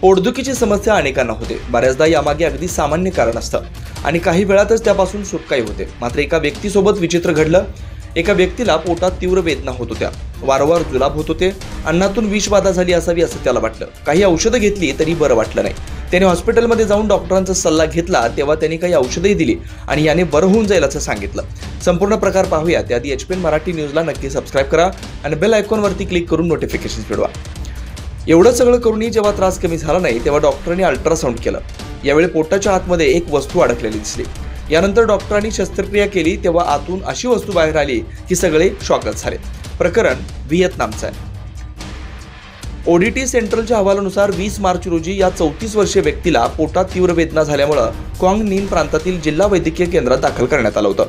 पोटदुखीची समस्या अनेकांना होते। बऱ्याचदा यामागे अगदी सामान्य कारण असतं आणि काही वेळातच त्यापासून सुटकाही होते। मात्र एका व्यक्तीसोबत विचित्र घडलं। एका व्यक्तीला पोटात तीव्र वेदना होत होत्या, वारंवार जुलाब होत होते, अन्नातून विषबाधा झाली असावी असं त्याला वाटलं। काही औषधं घेतली तरी बरं वाटलं नाही। त्याने हॉस्पिटलमध्ये जाऊन डॉक्टरांचा सल्ला घेतला, तेव्हा त्यांनी काही औषधही दिली आणि याने बरं होऊन जाईल असं सांगितलं। संपूर्ण प्रकार पाहूया त्याआधी HPN मराठी न्यूजला नक्की सबस्क्राईब करा आणि बेल आयकॉनवरती क्लिक करून नोटिफिकेशन्स मिळवा। एवढं सगळं करूनही जेव्हा त्रास कमी झाला नाही तेव्हा डॉक्टरांनी अल्ट्रासाऊंड केलं। यावेळी पोटाच्या आतमध्ये एक वस्तू अडकलेली दिसली। यानंतर डॉक्टरांनी शस्त्रक्रिया केली तेव्हा आतून अशी वस्तू बाहेर आली की सगळे शॉकच झाले। प्रकरण व्हिएतनामचं आहे। ODT सेंट्रलच्या अहवालानुसार 20 मार्च रोजी या 34 वर्षीय व्यक्तीला पोटात तीव्र वेदना झाल्यामुळे क्वांग नीन प्रांतातील जिल्हा वैद्यकीय केंद्रात दाखल करण्यात आलं होतं।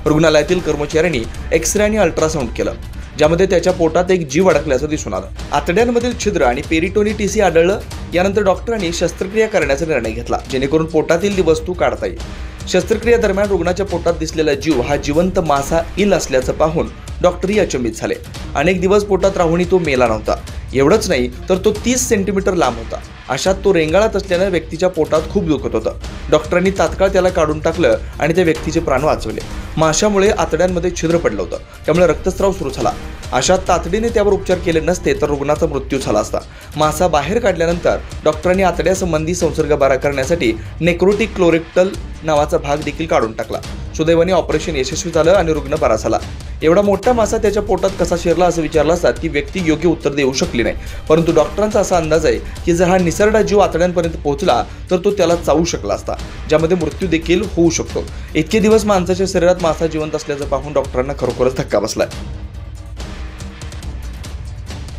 रुग्णालयातील कर्मचाऱ्यांनी एक्स-रे आणि अल्ट्रासाऊंड केलं, ज्यामध्ये त्याच्या पोटात एक जीव अडकल्याचं दिसून आलं। आतड्यांमधील छिद्र आणि पेरिटोनिटिस आढळलं। यानंतर डॉक्टरांनी शस्त्रक्रिया करण्याचा निर्णय घेतला, जेणेकरून पोटातील ती वस्तू काढता येईल। शस्त्रक्रिया दरम्यान रुग्णाच्या पोटात दिसलेला जीव हा जिवंत मासा इल असल्याचं पाहून डॉक्टरही अचंबित झाले। अनेक दिवस पोटात राहूनही तो मेला नव्हता। एवढंच नाही तर तो 30 सेंटीमीटर लांब होता। अशात तो रेंगाळत असल्यानं व्यक्तीच्या पोटात खूप दुखत होतं। डॉक्टरांनी तात्काळ त्याला काढून टाकलं आणि त्या व्यक्तीचे प्राण वाचवले। माशामुळे आतड्यांमध्ये छिद्र पडलं होतं, त्यामुळे रक्तस्राव सुरू झाला। अशात तातडीने त्यावर उपचार केले नसते तर रुग्णाचा मृत्यू झाला असता। मासा बाहेर काढल्यानंतर डॉक्टरांनी आतड्यासंबंधी संसर्ग बरा करण्यासाठी नेक्रोटिक क्लोरेक्टल नावाचा भाग देखील काढून टाकला। सुदैवाने ऑपरेशन यशस्वी झालं आणि रुग्ण बरा झाला। एवढा मोठा मासा त्याच्या पोटात कसा शिरला असं विचारलं असता ती व्यक्ती योग्य उत्तर देऊ शकली नाही, परंतु डॉक्टरांचा असा अंदाज आहे की जर हा निसरडा जीव आतड्यांपर्यंत पोहोचला तर तो त्याला चावू शकला असता, ज्यामध्ये मृत्यू देखील होऊ शकतो। इतके दिवस माणसाच्या शरीरात मासा जिवंत असल्याचं पाहून डॉक्टरांना खरोखरच धक्का बसलाय।